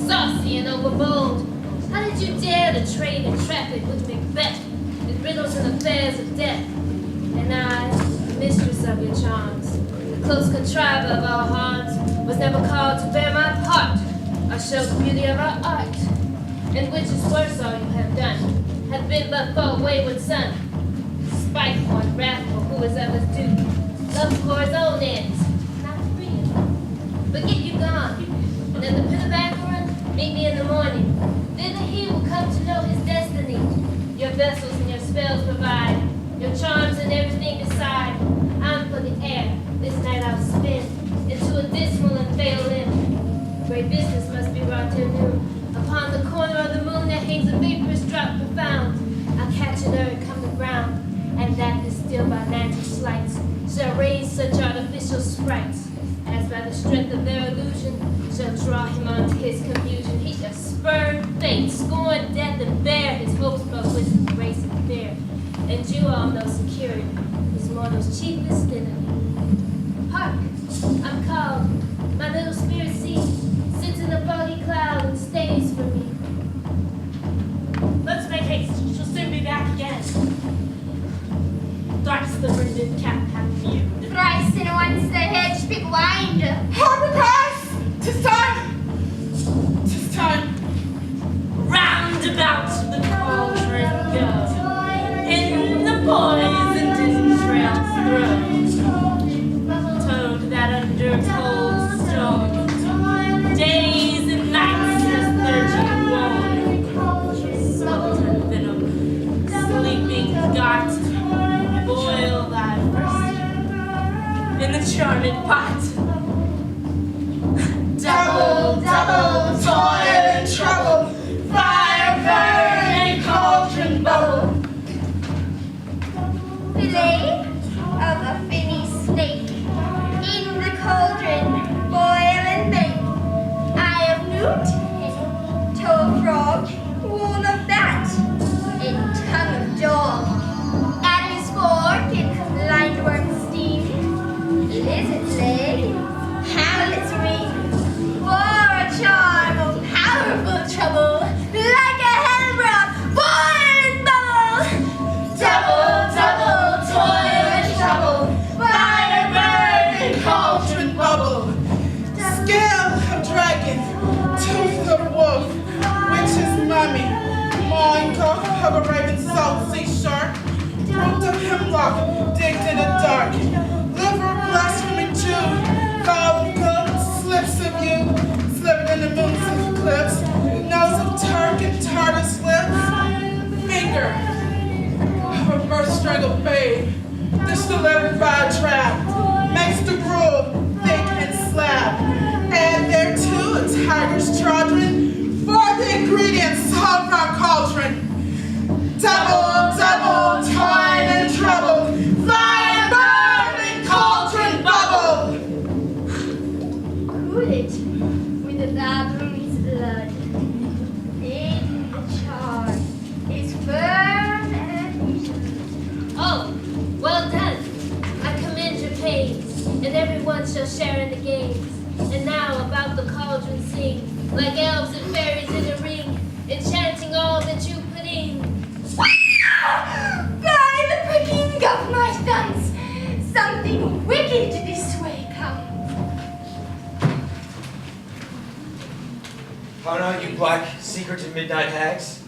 Saucy and overbold, how did you dare to trade in traffic with Macbeth, with riddles and affairs of death? And I, mistress of your charms, the close contriver of our hearts, was never called to bear my part, or show the beauty of our art. And which is worse, all you have done, have been but for a wayward son, spiteful and wrathful, who is ever due, love for his own ends, not for you. But get you gone, and in the pit of Acheron, meet me in the morning. Thither he will come to know his destiny. Your vessels and your spells provide, your charms and everything decide. I'm for the air, this night I'll spend, into a dismal and fatal end. Great business must be wrought till noon. Upon the corner of the moon there hangs a vaporous drop profound. I'll catch an earth come to ground, and that is still by magic sleights shall raise such artificial sprites, as by the strength of their illusion shall draw him on to his confusion. He shall spurn fate, scorn death, and bear his hopes but wisdom, grace, and fear. And you all know security is mortal's chiefest enemy. Hark, I'm called. My little spirit sees, sits in a foggy cloud and stays for me. Let's make haste. She'll soon be back again. Thrice the brinded cap hath mewed. Thrice and once the hedge big wind. Harper cries! 'Tis time! 'Tis time! Round about the cauldron go. In the poisoned entrails throw. Toad that under cold stone. Days and nights has thirty worn. Sultan venom, sleeping got. Boil thy first in the charmed pot. Double, double, toil and trouble, fire burn and cauldron bubble. Fillet of a finny snake, in the cauldron, boil and bake. Eye of newt, toe of frog, wool of bat, and tongue of dog. At his fork in lightworm steam, lizard's leg, howlet's ring, for a charm of powerful trouble, like a hellbroth, boil and bubble. Double, double, toil and trouble, fire burn and cauldron bubble. Scale of dragon, tooth of wolf, witch's mummy, mawing cock of a raven salt sea shark, root of hemlock, digged in the dark, liver blaspheming Jew, gall of goat, slips of you, slivered in the moon's eclipse, nose of Turk and Tartar lips, finger of a birth-strangled babe, dished delivered by a trap, makes the gruel thick and slab, add thereto a tiger's chardron, for the ingredients of our cauldron. Double, double, toil and trouble, fire burn and cauldron bubble. Cool it with the baboon's blood. In the char is firm and Oh, well done. I commend your pains, and everyone shall share in the games. And now about the cauldron sing, like elves and fairies in a ring, enchanting all that you put in. by the pricking of my thumbs, something wicked this way comes. How now, you black, secret and midnight hags?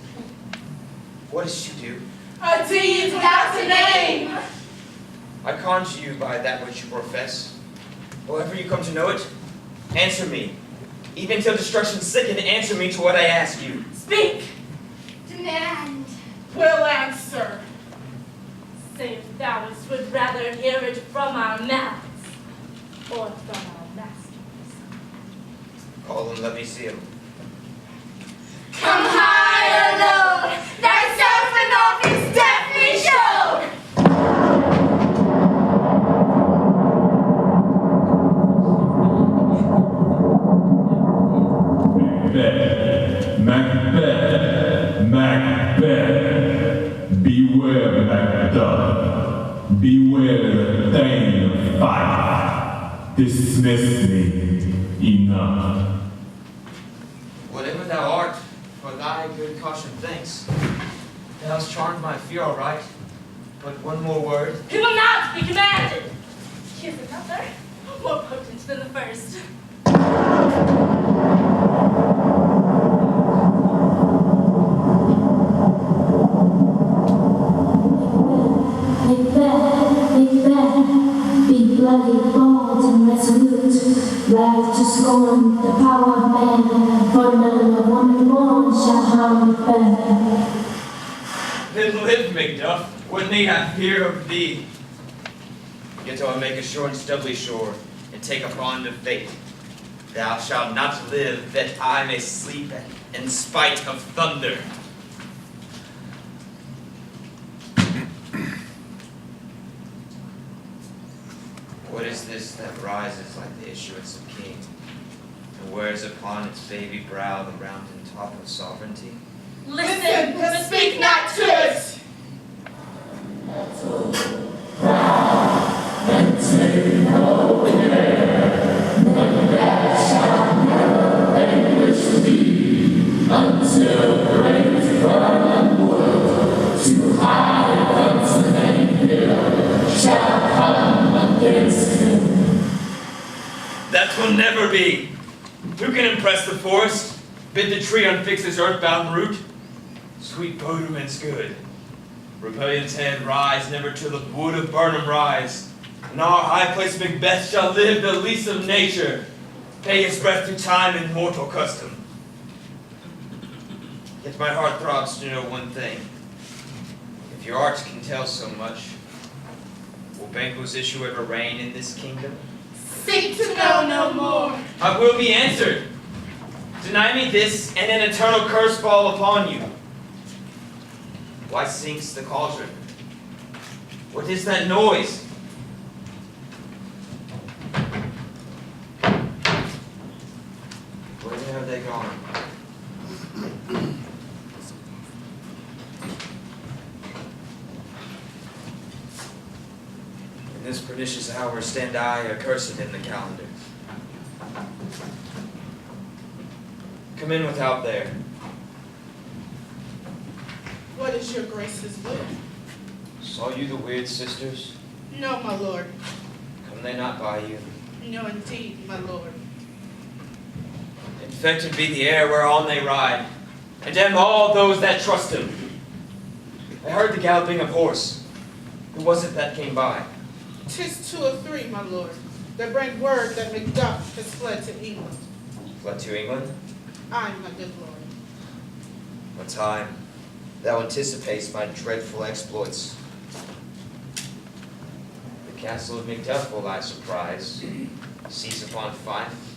What does she do? A deed without a name. I conjure you by that which you profess. However you come to know it, answer me. Even till destruction sicken, answer me to what I ask you. Speak. Demand. Will answer. Save thou would rather hear it from our mouths or from our masters. and let me see him. Come high or low, thyself and all his deathly show. Macbeth, Macbeth, beware Macduff, beware the thane of fight. Dismiss me, enough. Whatever thou art, for thy good caution thanks. Thou hast charmed my fear all right, but one more word. He will not be commanded. Here's another, more potent than the first. Macbeth, be bloody, bold, and resolute. Rise to scorn the power of man, for none of woman born shall harm Macbeth. Then live, Macduff. What need I fear of thee? Yet I'll make assurance doubly sure, and take a bond of fate. Thou shalt not live, that I may sleep in spite of thunder. What is this that rises like the issuance of king, and wears upon its baby brow the rounded top of sovereignty? Listen, but speak not to it. That will never be. Who can impress the forest, bid the tree unfix its earthbound root? Sweet Bodum's good. Rebellion's head rise, never till the wood of Burnham rise. In our high place Macbeth shall live the least of nature, pay his breath through time and mortal custom. Yet my heart throbs to know one thing. If your art can tell so much, will Banquo's issue ever reign in this kingdom? Seek to know no more. I will be answered. Deny me this, and an eternal curse fall upon you. Why sinks the cauldron? What is that noise? Where have they gone? In this pernicious hour stand I accursed in the calendar. Come in without there. What is your grace's will? Saw you the weird sisters? No, my lord. Come they not by you? No, indeed, my lord. Infected be the air whereon they ride, and damn all those that trust him. I heard the galloping of horse. Who was it that came by? 'Tis 2 or 3, my lord, that bring word that Macduff has fled to England. Fled to England? Aye, my good lord. What time? Thou anticipatest my dreadful exploits. The castle of Macduff will I surprise, seize upon Fife,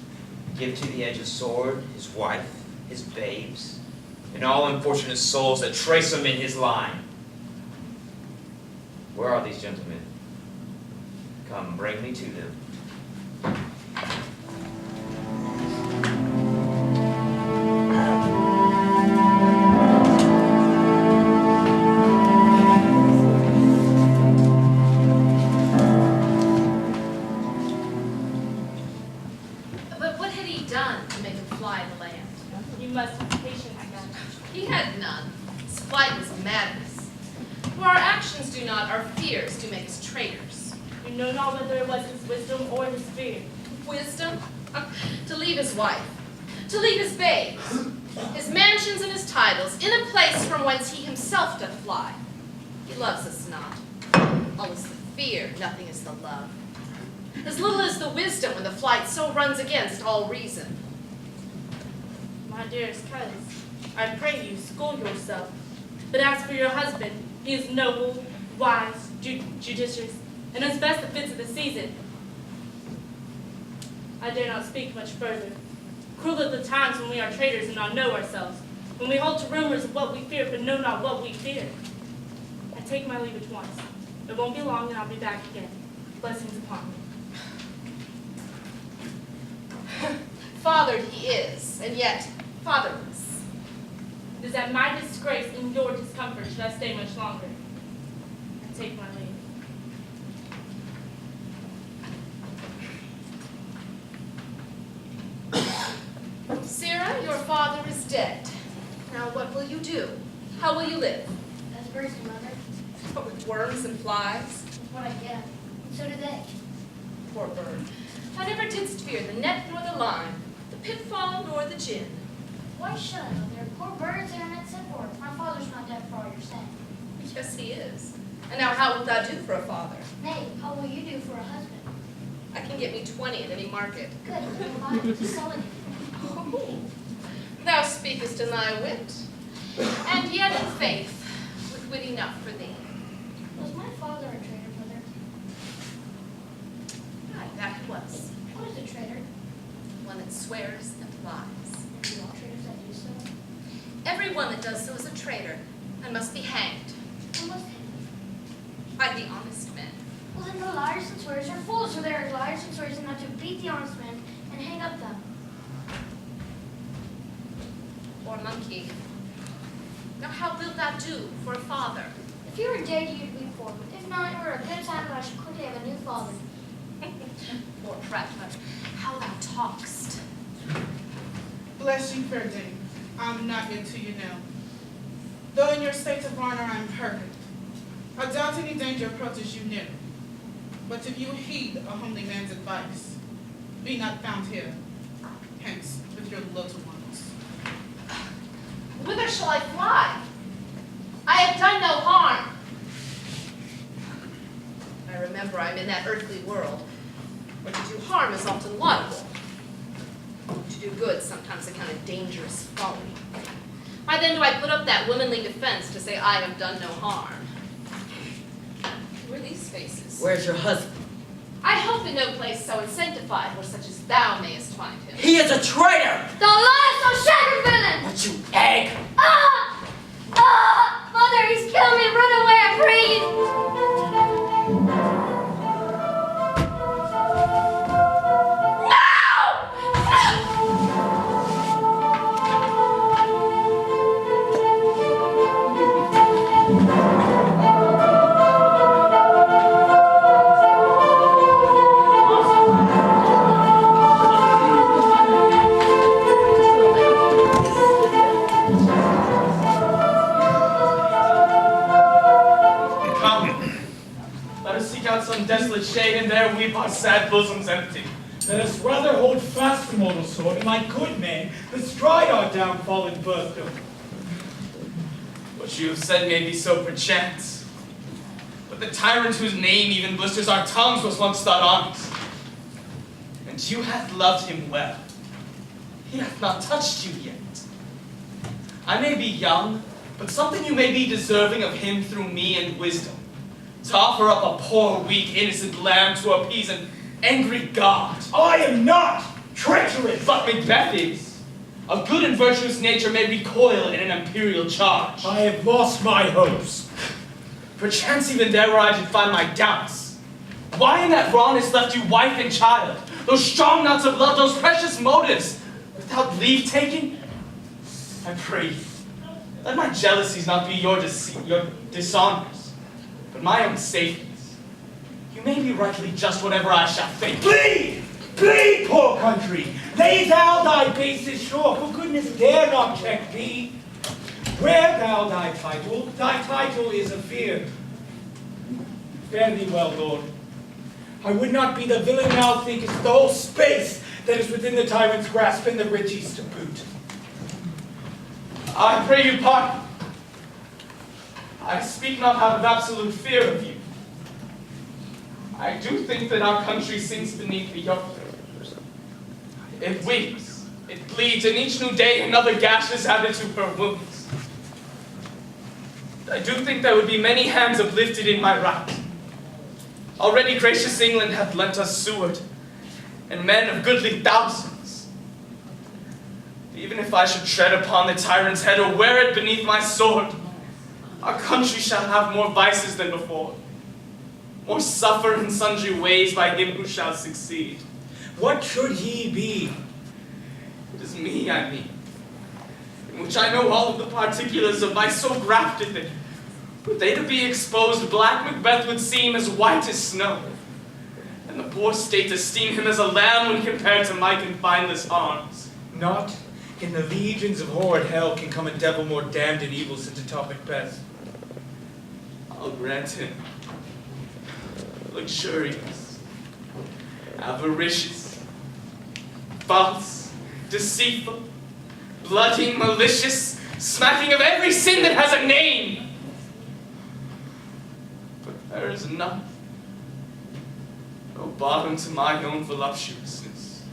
give to the edge of sword his wife, his babes, and all unfortunate souls that trace him in his line. Where are these gentlemen? Come, bring me to them. But what had he done to make him fly the land? You must have patience, then. He had none. His flight was madness. For our actions do not, our fears do make us traitors. You know not whether it was his wisdom or his fear. Wisdom? To leave his wife, to leave his babes, his mansions and his titles, in a place from whence he himself doth fly. He loves us not. All is the fear, nothing is the love. As little is the wisdom when the flight so runs against all reason. My dearest coz, I pray you, school yourself. But as for your husband, he is noble, wise, judicious, and as best befits of the season. I dare not speak much further. Cruel are the times when we are traitors and not know ourselves, when we hold to rumors of what we fear but know not what we fear. I take my leave at once. It won't be long and I'll be back again. Blessings upon me. Fathered he is, and yet fatherless. It is at my disgrace and your discomfort should I stay much longer. I take my leave. Sarah, your father is dead. Now what will you do? How will you live? That's birds, Mother. With worms and flies? That's what I get. And so do they. Poor bird. Thou never didst fear the net nor the line, the pitfall nor the gin. Why should I, Mother? Poor birds are not sent for. My father's not dead for all you're saying. Yes, he is. And now how wilt thou do for a father? Nay, how will you do for a husband? I can get me 20 at any market. Good, then buy it to sell it. Oh, thou speakest in thy wit, and yet in faith, with wit enough for thee. Was my father a traitor, Mother? Aye, that he was. What is a traitor? One that swears and lies. And do all traitors that do so? Every one that does so is a traitor, and must be hanged Who must hang? by the honest men. Well, then the liars and swearers are fools, for they are liars and swearers and not to beat the honest men and hang up them. Or monkey. Now how wilt thou do for a father? If you were dead, you'd be poor. But if not, you were a good time, and I should quickly have a new father. Poor prattler, how thou talk'st. Bless you, fair dame. I'm not yet to you now. Though in your state of honor I'm perfect, I doubt any danger approaches you near. But if you heed a homely man's advice, be not found here, hence with your little ones. Whither shall I fly? I have done no harm. I remember I'm in that earthly world, where to do harm is often laudable. To do good sometimes a kind of dangerous folly. Why then do I put up that womanly defense to say I have done no harm? Who are these faces? Where's your husband? I hope in no place so unsanctified where such as thou mayest find him. He is a traitor! Thou liest, thou shattered villain! But you egg! Ah! Ah! Mother, he's killed me! Run away, I pray you! Some desolate shade, and there weep our sad bosoms empty. Let us rather hold fast the mortal sword, and like good men, bestride our downfall and birthdom. What you have said may be so perchance, but the tyrant whose name even blisters our tongues was once thought honest. And you have loved him well. He hath not touched you yet. I may be young, but something you may be deserving of him through me and wisdom. To offer up a poor, weak, innocent lamb to appease an angry God. I am not treacherous! But Macbeth is. A good and virtuous nature may recoil in an imperial charge. I have lost my hopes. Perchance even there where I did find my doubts. Why in that rawness left you wife and child? Those strong knots of love, those precious motives, without leave taking? I pray you, let my jealousies not be your dishonors, but my own safeties. You may be rightly just whatever I shall think. Flee! Flee, poor country! Lay thou thy bases shore, for goodness dare not check thee. Wear thou thy title is a fear. Fare thee well, Lord. I would not be the villain thou thinkest, the whole space that is within the tyrant's grasp, and the riches to boot. I pray you pardon. I speak not out of absolute fear of you. I do think that our country sinks beneath the yoke. It weeps, it bleeds, and each new day another gash is added to her wounds. I do think there would be many hands uplifted in my right. Already gracious England hath lent us sword, and men of goodly thousands. Even if I should tread upon the tyrant's head or wear it beneath my sword, our country shall have more vices than before, more suffer in sundry ways by him who shall succeed. What should he be? It is me, I mean, in which I know all of the particulars of vice so grafted that, were they to be exposed, black Macbeth would seem as white as snow, and the poor state esteem him as a lamb when compared to my confineless arms. Not in the legions of horrid hell can come a devil more damned and evil than to top Macbeth. I'll grant him luxurious, avaricious, false, deceitful, bloody, malicious, smacking of every sin that has a name. But there is none, no bottom to my own voluptuousness.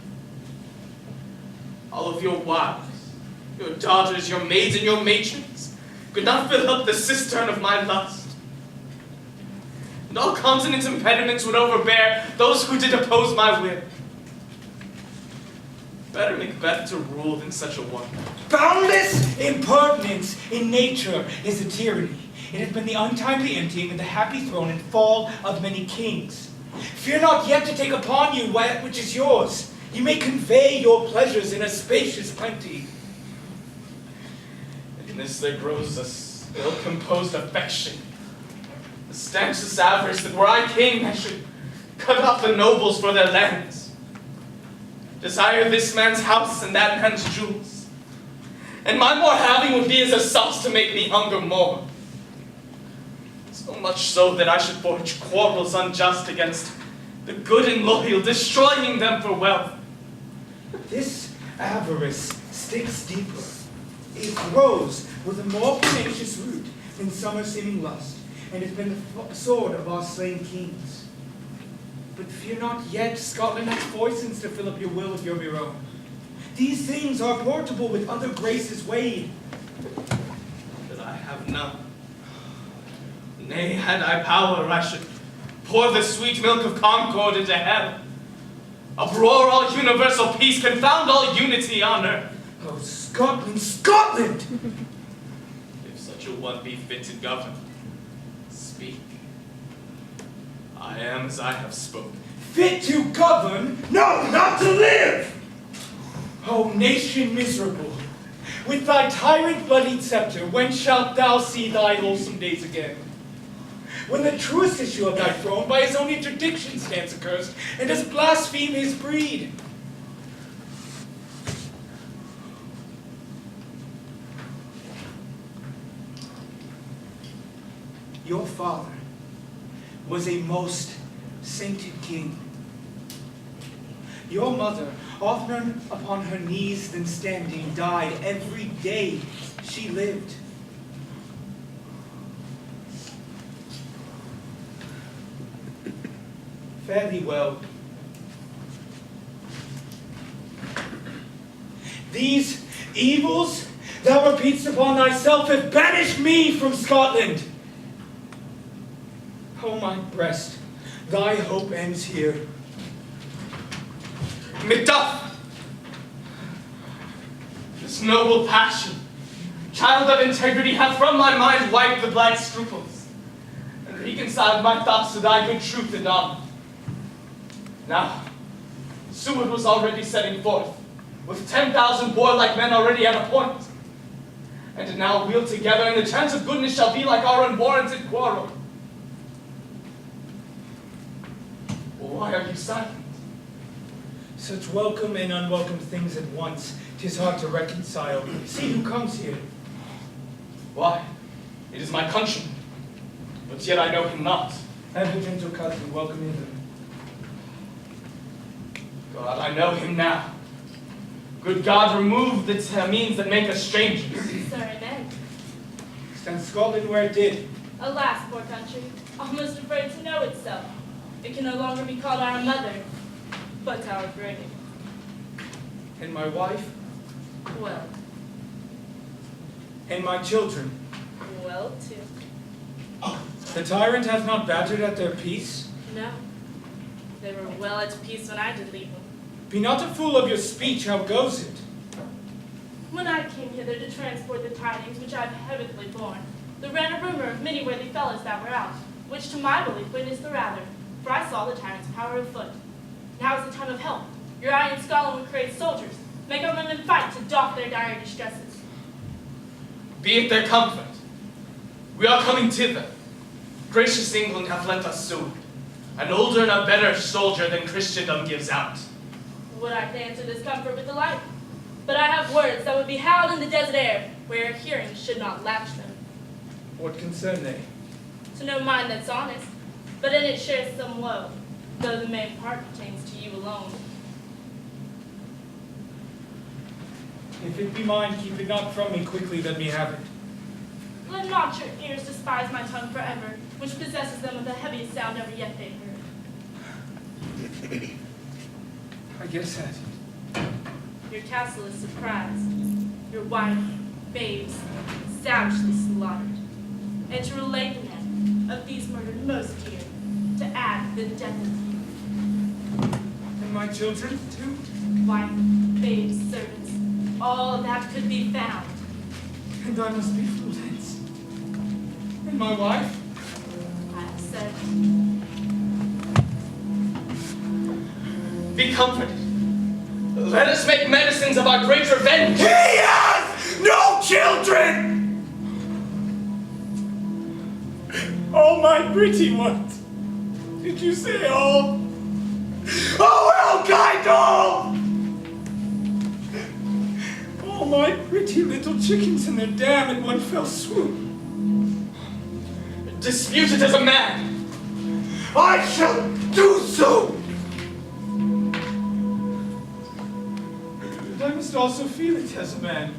All of your wives, your daughters, your maids, and your matrons could not fill up the cistern of my lust. And all continent impediments would overbear those who did oppose my will. Better Macbeth to rule than such a one. Boundless impertinence in nature is a tyranny. It has been the untimely emptying of the happy throne and fall of many kings. Fear not yet to take upon you that which is yours. You may convey your pleasures in a spacious plenty. In this there grows a ill-composed affection, a stanchest avarice that were I king, I should cut off the nobles for their lands, desire this man's house and that man's jewels, and my more having would be as a sauce to make me hunger more. So much so that I should forge quarrels unjust against the good and loyal, destroying them for wealth. This avarice sticks deeper. It grows with a more pernicious root than summer seeming lust, and has been the sword of our slain kings. But fear not yet, Scotland has foisons to fill up your will if you're your own. These things are portable with other graces weighed. That I have none. Nay, had I power, I should pour the sweet milk of concord into hell, uproar all universal peace, confound all unity on earth. Oh, Scotland, Scotland! If such a one be fit to govern, speak. I am as I have spoken. Fit to govern? No, not to live! O nation miserable, with thy tyrant bloodied scepter, when shalt thou see thy wholesome days again? When the truest issue of thy throne by his own interdiction stands accursed, and does blaspheme his breed. Your father was a most sainted king. Your mother, oftener upon her knees than standing, died every day she lived. Fare thee well. These evils thou repeatest upon thyself have banished me from Scotland. O my breast, thy hope ends here. Macduff! This noble passion, child of integrity, hath from my mind wiped the black scruples, and reconciled my thoughts to thy good truth and honor. Now, Seward was already setting forth, with 10,000 warlike men already at a point, and to now wheel together, and the chance of goodness shall be like our unwarranted quarrel. Why are you silent? Such welcome and unwelcome things at once, 'tis hard to reconcile. See who comes here. Why? It is my countryman, but yet I know him not. Have a gentle cousin, welcome hither. God, I know him now. Good God, remove the means that make us strangers. Sorry, men. Stand Scotland where it did. Alas, poor country, almost afraid to know itself. It can no longer be called our mother, but our brave. And my wife, Well, and my children. well, too. The tyrant hath not battered at their peace. No, they were well at peace when I did leave them. Be not a fool of your speech, how goes it? When I came hither to transport the tidings which I've heavily borne, there ran a rumor of many worthy fellows that were out, which to my belief witnessed the rather, for I saw the tyrant's power afoot. Now is the time of help. Your eye in Scotland would create soldiers, make our women fight to doff their dire distresses. Be it their comfort. We are coming thither. Gracious England hath lent us sword, an older and a better soldier than Christendom gives out. Would I to answer this comfort with delight? But I have words that would be howled in the desert air, where hearing should not latch them. What concern they? To no mind that's honest, but in it shares some woe, though the main part pertains to you alone. If it be mine, keep it not from me quickly, let me have it. Let not your ears despise my tongue forever, which possesses them with the heaviest sound ever yet they heard. I guess that. Your castle is surprised, your wife, babes, savagely slaughtered, and to relate the men of these murdered most dear, to add the death of you. And my children, too? Wife, babes, servants, all that could be found. And I must be full hence. And my wife? I have said, Be comforted. Let us make medicines of our great revenge. He has no children! Oh, my pretty ones. Did you say all? Oh, well, kind all! Oh, my pretty little chickens and their dam in one fell swoop. Dispute it as a man. I shall do so! But I must also feel it as a man.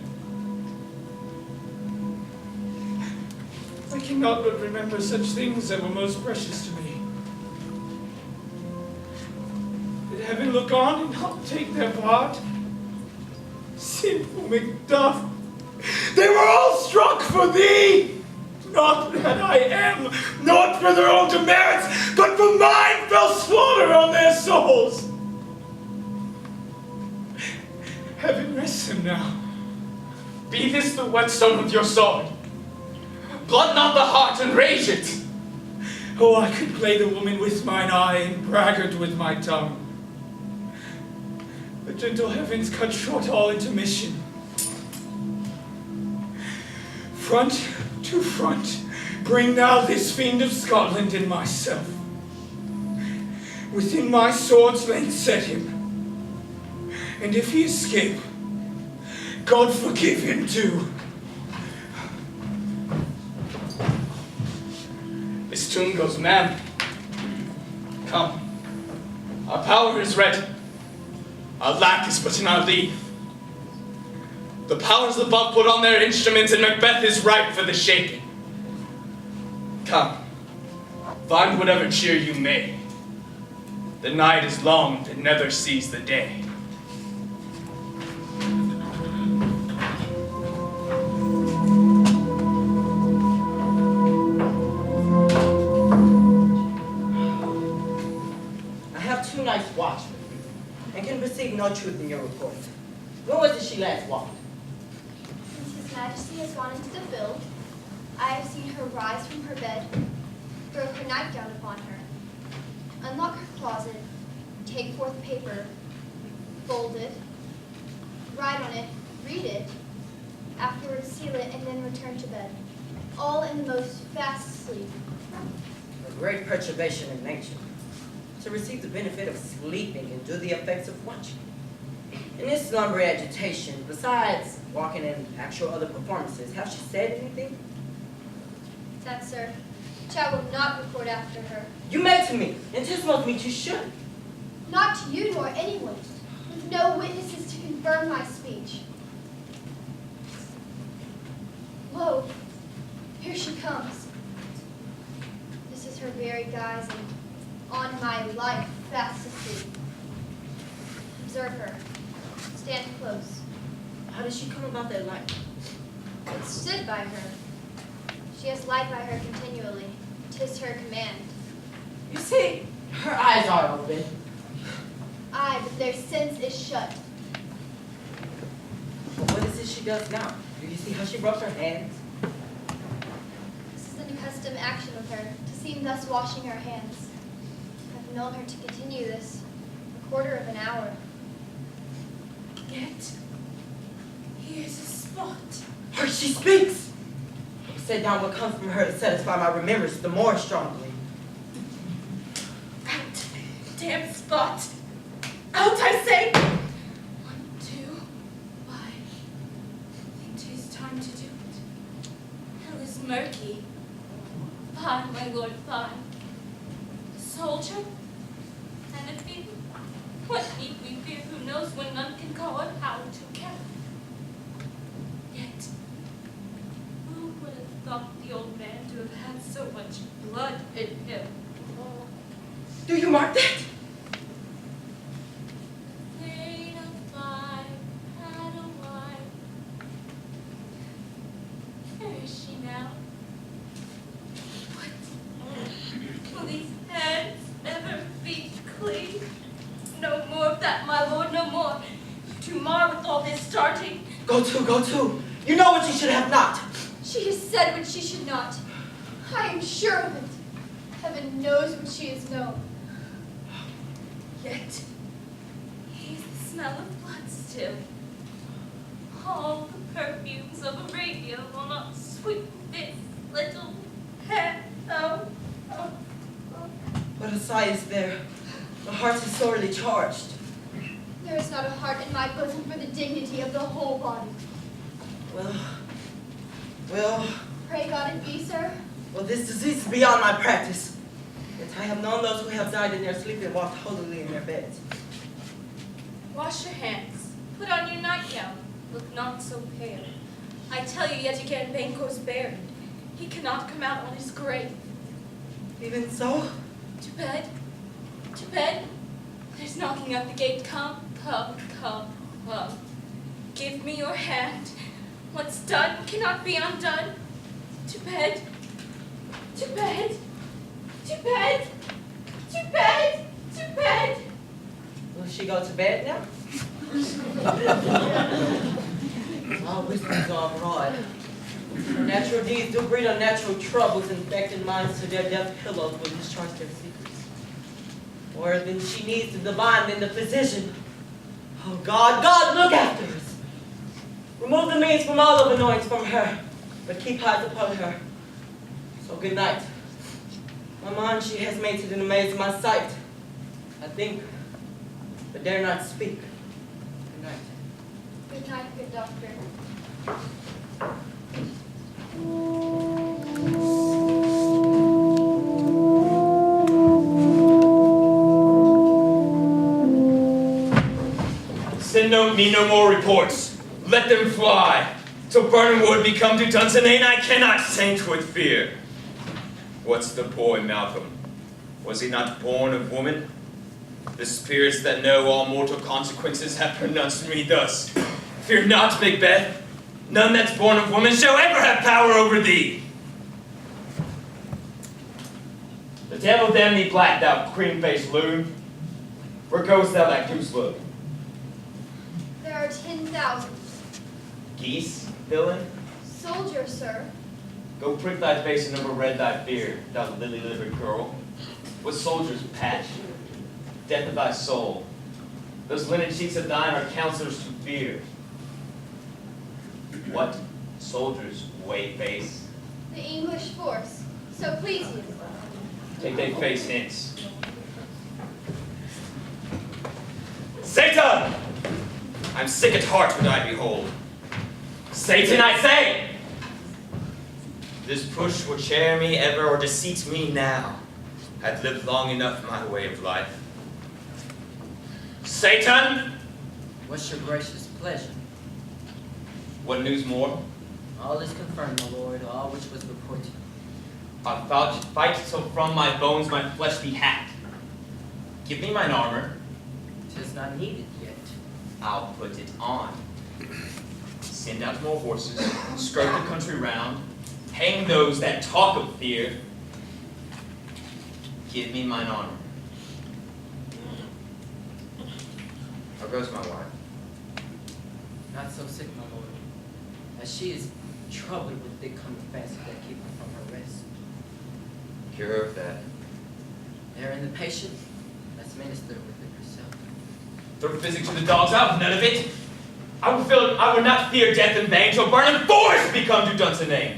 I cannot but remember such things that were most precious to me. Did heaven look on and not take their part? Sinful Macduff, they were all struck for thee! Not that I am, not for their own demerits, but for mine fell slaughter on their souls. Heaven rest him now. Be this the whetstone of your sword. Blunt not the heart and rage it. Oh, I could play the woman with mine eye and braggart with my tongue. The gentle heavens cut short all intermission. Front to front, bring thou this fiend of Scotland and myself. Within my sword's length set him. And if he escape, God forgive him too. This tune goes mad. Come. Our power is ready. Our lack is but in our leave. The powers above put on their instruments, and Macbeth is ripe for the shaking. Come. Find whatever cheer you may. The night is long that never sees the day. Nice watchman, and can perceive no truth in your report. When was it she last walked? Since His Majesty has gone into the field, I have seen her rise from her bed, throw her nightgown upon her, unlock her closet, take forth paper, fold it, write on it, read it, afterwards seal it, and then return to bed, all in the most fast sleep. A great perturbation in nature. To receive the benefit of sleeping and do the effects of watching. In this slumber agitation, besides walking in actual other performances, have she said anything? That, sir, which I will not report after her. You may to me, and 'tis most meet you should. Not to you nor anyone, with no witnesses to confirm my speech. Lo, here she comes. This is her very guise, and on my life, fast asleep. Observe her. Stand close. How does she come about that light? It stood by her. She has light by her continually. 'Tis her command. You see, her eyes are open. Aye, but their sense is shut. But what is is it she does now? Do you see how she rubs her hands? This is an accustomed action of her, to seem thus washing her hands. I've known her to continue this a quarter of an hour. Yet, here's a spot. Her, she speaks! Set down what comes from her to satisfy my remembrance the more strongly. Out, damn spot. Out, I say. 1, 2, 5. Think 'tis time to do it. Hell is murky. Fine, my lord, fine. A soldier and a thief. What need we fear? Who knows when none can call it how to count? Yet, who would have thought the old man to have had so much blood in him? Do you mark that? Late of five, had a wife. Where is she now? What? Will these hands ever be clean? No more of that, my lord, no more. To mar with all this starting. Go to, go to. You know what you should have not. She has said what she should not. I am sure of it. Heaven knows what she has known. Yet, here's the smell of blood still. All the perfumes of Arabia will not sweeten this little head. Oh. But a sigh is there. The heart is sorely charged. There is not a heart in my bosom for the dignity of the whole body. Well, Pray God it be, sir. well, this disease is beyond my practice. Yet I have known those who have died in their sleep and walked holily in their beds. Wash your hands. Put on your nightgown. Look not so pale. I tell you yet again, Banquo's buried. He cannot come out on his grave. Even so, To bed. To bed. There's knocking at the gate. Come, come, come, come. Give me your hand. What's done cannot be undone. To bed. To bed. To bed. To bed. To bed. will she go to bed now? All whispers are abroad. Natural deeds do breed unnatural troubles, infecting minds to their death pillows will discharge their secrets. More than she needs the divine than the physician. Oh God, God, look after us. Remove the means from all of annoyance from her, but keep eyes upon her. So good night. My mind she has made to the amaze of my sight. I think, but dare not speak. Good night. Good night, good doctor. Send me no more reports. Let them fly. Till Burnham Wood be come to Dunsinane, I cannot saint with fear. What's the boy, Malcolm? Was he not born of woman? The spirits that know all mortal consequences have pronounced me thus. Fear not, Macbeth. None that's born of woman shall ever have power over thee. The devil damn thee black, thou cream-faced loon. Where goest thou, that goose look? There are 10,000. Geese, villain? Soldiers, sir. Go prick thy face and overred thy beard, thou lily-livered girl. What soldiers patch? Death of thy soul. Those linen cheeks of thine are counselors to fear. What soldiers, way face? The English force. So please you. Take thy face hence. Satan! I'm sick at heart what I behold. Satan, I say! This push will cheer me ever or deceit me now. I've lived long enough my way of life. Satan! What's your gracious pleasure? What news more? All is confirmed, my lord, all which was reported. I'll fight till from my bones my flesh be hacked. Give me mine armor. 'Tis not needed yet. I'll put it on. Send out more horses, skirt the country round, hang those that talk of fear. Give me mine armor. How goes my wife? Not so sick, my lord. as she is troubled with big coming fancies that keep her from her rest. Cure of that. Therein the patient, let's minister with it herself. Throw physic to the dogs, I'll have none of it. I will not fear death in vain till Burnham Forest become to Dunsinane.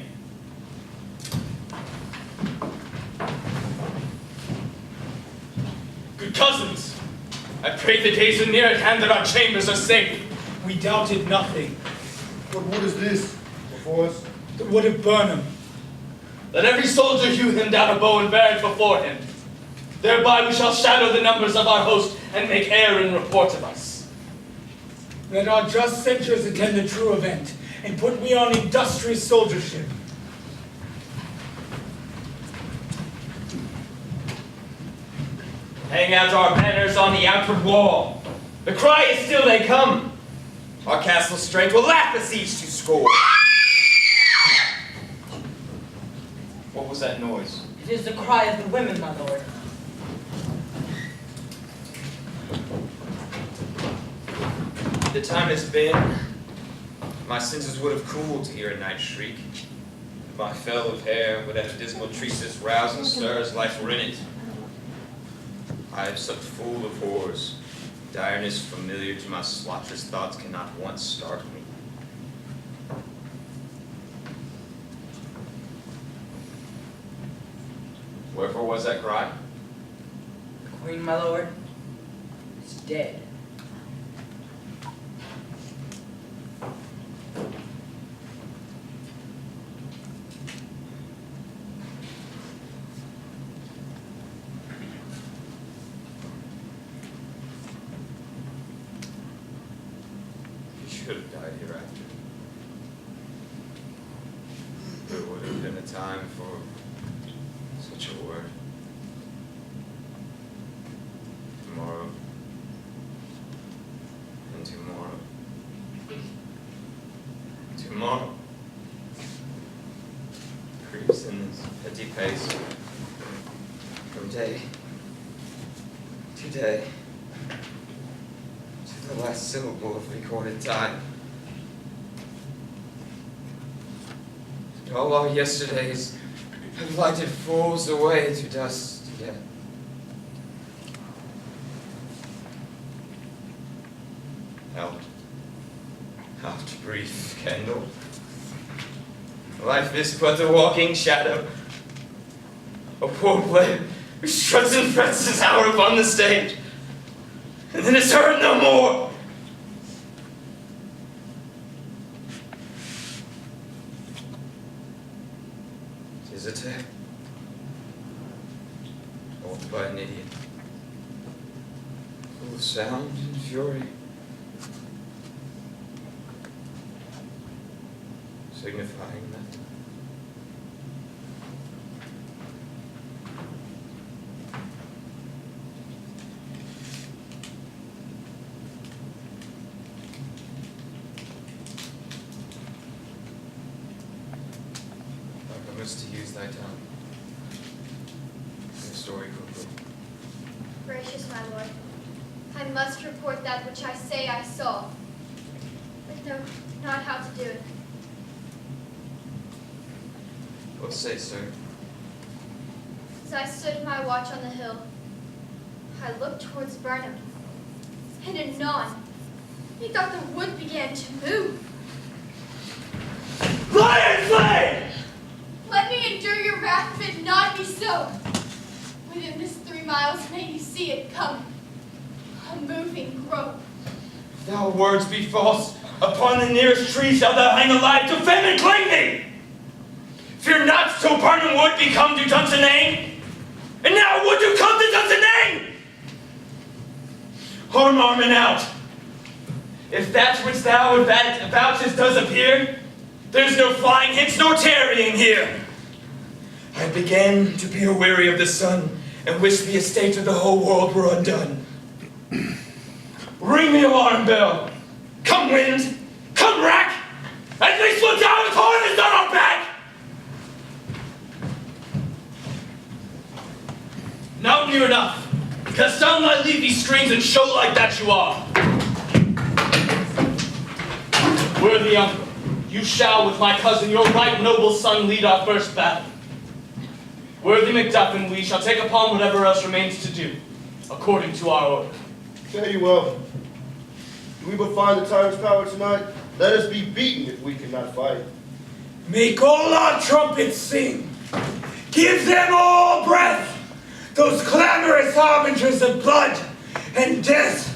Good cousins, I pray the days are near at hand that our chambers are safe. We doubted nothing. What wood is this before us? The wood of Burnham. Let every soldier hew him down a bow and bear it before him. Thereby we shall shadow the numbers of our host and make air in report of us. Let our just censures attend the true event, and put we on industrious soldiership. Hang out our banners on the outward wall. The cry is still they come. Our castle's strength will laugh us each to score. What was that noise? It is the cry of the women, my lord. The time has been, my senses would have cooled to hear a night shriek. My fell of hair would at a dismal treatise rouse and stir as life were in it. I have supped full of horrors. Direness familiar to my slaughterous thoughts cannot once startle me. Wherefore was that cry? The queen, my lord, is dead. You should have died hereafter. There would have been a time for such a word. Tomorrow. And tomorrow. Tomorrow. Creeps in this petty pace. From day to day. To the last syllable of recorded time. And all our yesterdays have lighted fools away to dust again. Out brief candle. Life is but a walking shadow. A poor player who struts and frets his hour upon the stage, and then is heard no more. Tis a tale told by an idiot, full of sound and fury, signifying nothing. Thou comest to use thy tongue. The story quickly. Gracious my lord, I must report that which I say I saw, but know not how to do it. What say, sir? As I stood my watch on the hill, I looked towards Burnham, and anon, methought the wood began to move. Lion slay! Let me endure your wrath if it not be so. Within this 3 miles may you see it come, a moving grove. If thou words be false, upon the nearest tree shalt thou hang alive to fame and claim thee! Fear not till Burnham would become to Dunsinane, and now would you come to Dunsinane? Arm and out. If that which thou vouchest does appear, there's no flying hence nor tarrying here. I began to be aweary of the sun, and wish the estate of the whole world were undone. Ring the alarm bell. Come wind, come rack, at least look down with harness on our back. Not near enough. Cast down thy leafy strings and show like that you are. Worthy uncle, You shall, with my cousin, your right noble son, lead our first battle. Worthy Macduff and we shall take upon whatever else remains to do, according to our order. Very well. Do we but find the tyrant's power tonight? Let us be beaten if we cannot fight. Make all our trumpets sing. Give them all breath, those clamorous harbingers of blood and death.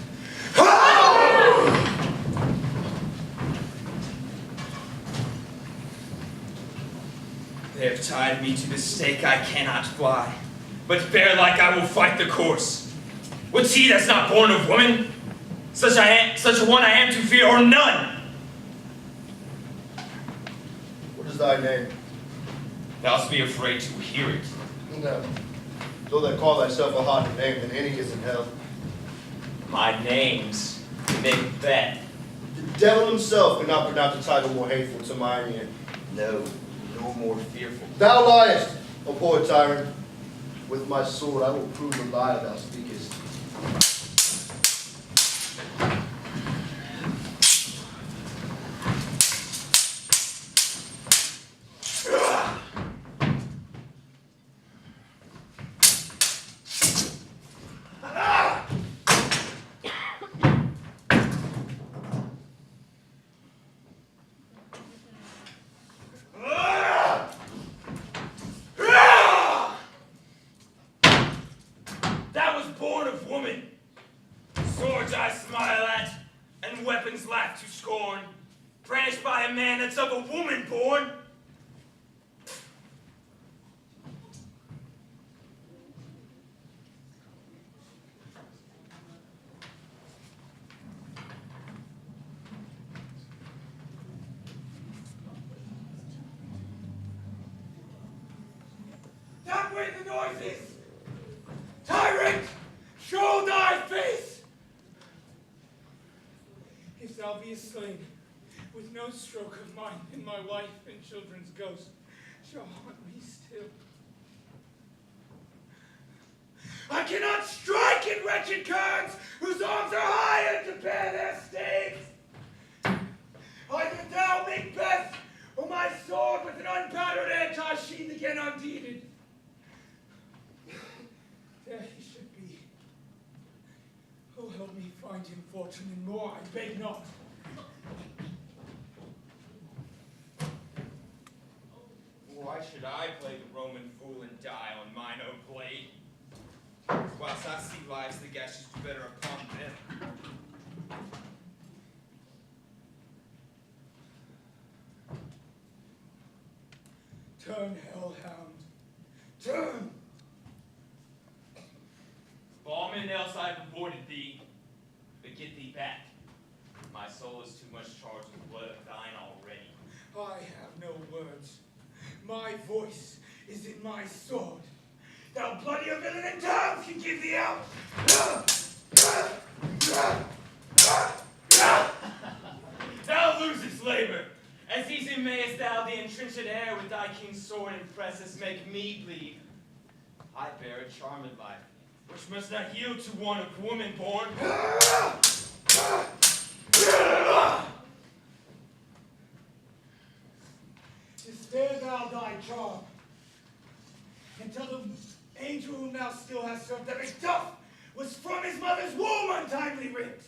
They have tied me to the stake, I cannot fly. But fare like I will fight the course. What's he that's not born of woman? Such a one I am to fear, or none. What is thy name? Thou'st be afraid to hear it. No. Though thou call thyself a harder name than any is in hell. My name's Macbeth. The devil himself could not pronounce a title more hateful to mine ear. No, no more fearful. Thou liest, O poor tyrant. With my sword I will prove the lie thou speakest. Brandished by a man that's of a woman born. That way the noises! Tyrant, show thy face! If thou beest slain, with no stroke of mine in my wife and children's ghost shall haunt me still. I cannot strike at wretched kerns whose arms are higher to bear their staves. Either thou, Macbeth, or my sword with an unpowdered edge I sheathe again undeeded. There he should be. Oh, help me find him fortune and more, I beg not. Why should I play the Roman fool and die on mine own blade? Whilst I see lives the gashes do better upon them. Turn, hellhound, turn! Ballman, else I have aborted thee, but get thee back. My soul is too much charged with blood of thine already. I have no words. My voice is in my sword. Thou bloodier villain and down can give thee out. Thou losest labor, as easy mayest thou the entrenched air with thy king's sword impress make me bleed. I bear a charmed life, which must not yield to one of woman born. Spare thou thy charm, and tell the angel whom thou still hast served that Macduff was from his mother's womb untimely ripped.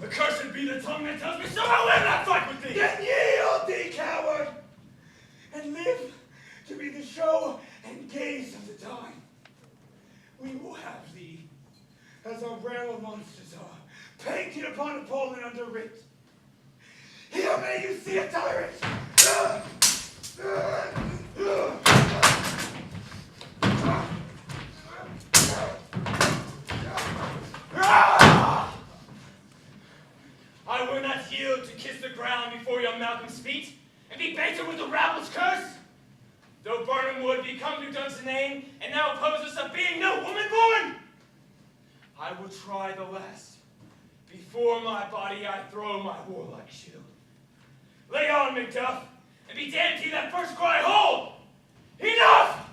Accursed be the tongue that tells me so, I will not fight with thee! Then yield thee, coward, and live to be the show and gaze of the time. We will have thee, as our rare monsters are, painted upon a pole and under writ. Here may you see a tyrant! I will not yield to kiss the ground before young Malcolm's feet, and be baited with the rabble's curse. Though Burnham would become to Dunsinane, and now oppose us of being no woman born, I will try the last. Before my body I throw my warlike shield. Lay on, Macduff, and be damned he that first cry, hold! Enough!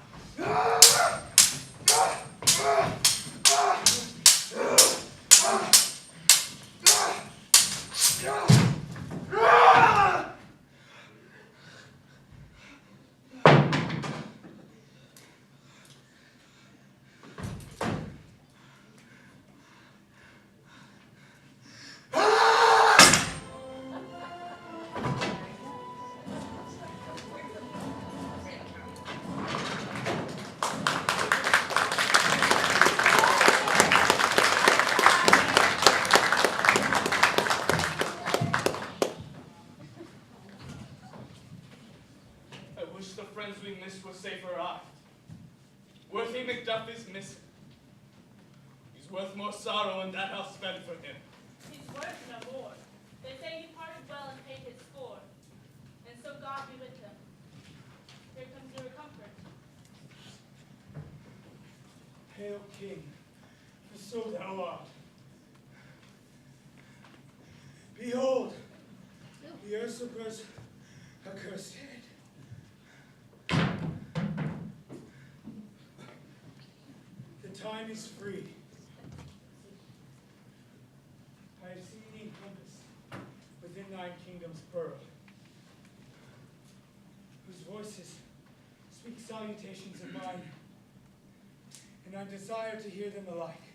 sorrow and that I'll spend for him. He's worth no more. They say he parted well and paid his score. And so God be with him. Here comes your comfort. Hail, King, for so thou art. Behold, the usurper's accursed head. The time is free. I have seen thee encompassed within thine kingdom's pearl, whose voices speak salutations of mine, and I desire to hear them alike.